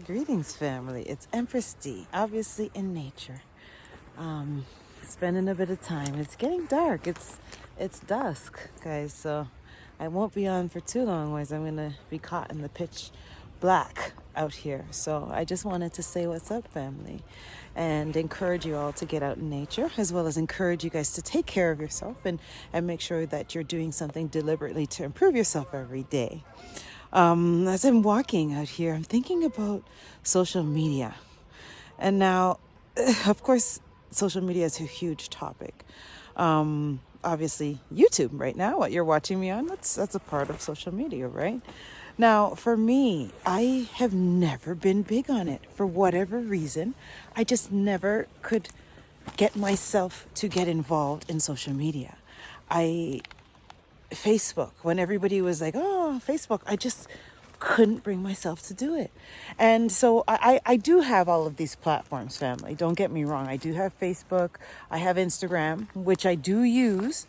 Greetings, family. It's Empress D, obviously in nature. Spending a bit of time. It's getting dark. It's dusk, guys. So I won't be on for too long, otherwise I'm gonna be caught in the pitch black out here. So I just wanted to say what's up, family, and encourage you all to get out in nature, as well as encourage you guys to take care of yourself and make sure that you're doing something deliberately to improve yourself every day. As I'm walking out here, I'm thinking about social media. And now, of course, social media is a huge topic. Obviously, YouTube right now, what you're watching me on, that's a part of social media, right? Now, for me, I have never been big on it for whatever reason. I just never could get myself to get involved in social media. Facebook, when everybody was like, oh, Facebook, I just couldn't bring myself to do it. And so I do have all of these platforms, family. Don't get me wrong. I do have Facebook. I have Instagram, which I do use.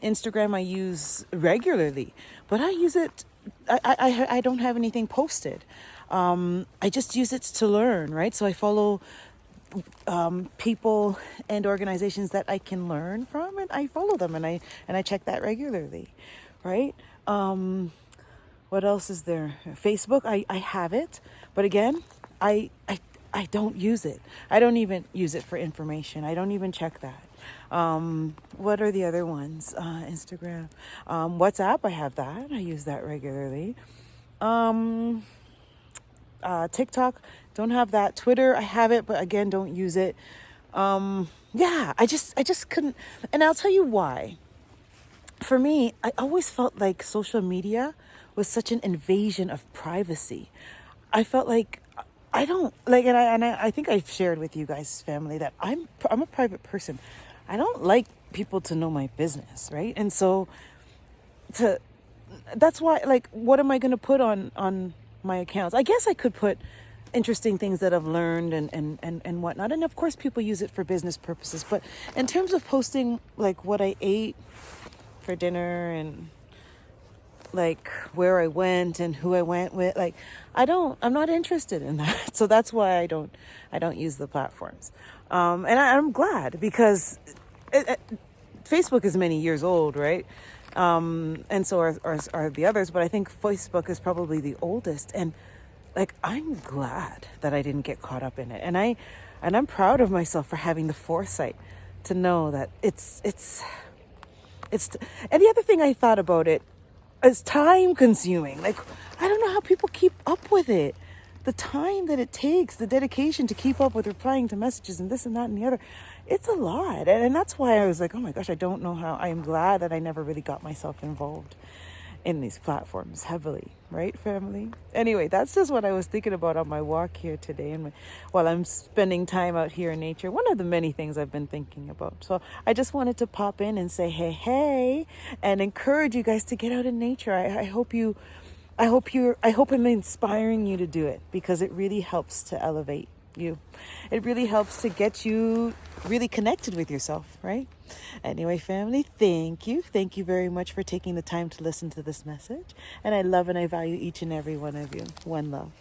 Instagram I use regularly, but I use it. I don't have anything posted. I just use it to learn, right? So I follow people and organizations that I can learn from, and I follow them, and I check that regularly, right? What else is there? Facebook, I have it, but again, I don't use it. I don't even use it for information. I don't even check that. What are the other ones? Instagram, WhatsApp, I have that. I use that regularly. TikTok, don't have that. Twitter, I have it, but again, don't use it. Yeah, I just couldn't. And I'll tell you why. For me, I always felt like social media was such an invasion of privacy. I felt like I don't like, I think I've shared with you guys, family, that I'm a private person. I don't like people to know my business, right? And so that's why, like, what am I going to put on my accounts? I guess I could put interesting things that I've learned and whatnot. And of course, people use it for business purposes. But in terms of posting, like, what I ate for dinner and like where I went and who I went with, like, I'm not interested in that. So that's why I don't use the platforms. And I'm glad, because Facebook is many years old, right? And so are the others, but I think Facebook is probably the oldest. And like, I'm glad that I didn't get caught up in it. And I'm proud of myself for having the foresight to know that it's, and the other thing I thought about it is time consuming. Like, I don't know how people keep up with it. The time that it takes, the dedication to keep up with replying to messages and this and that and the other, it's a lot. And that's why I was like, oh my gosh, I don't know how. I am glad that I never really got myself involved in these platforms heavily, right, family? Anyway, that's just what I was thinking about on my walk here today, and while I'm spending time out here in nature. One of the many things I've been thinking about. So I just wanted to pop in and say hey, and encourage you guys to get out in nature. I hope I'm inspiring you to do it, because it really helps to elevate you. It really helps to get you really connected with yourself, right? Anyway, family, thank you. Thank you very much for taking the time to listen to this message. And I love and I value each and every one of you. One love.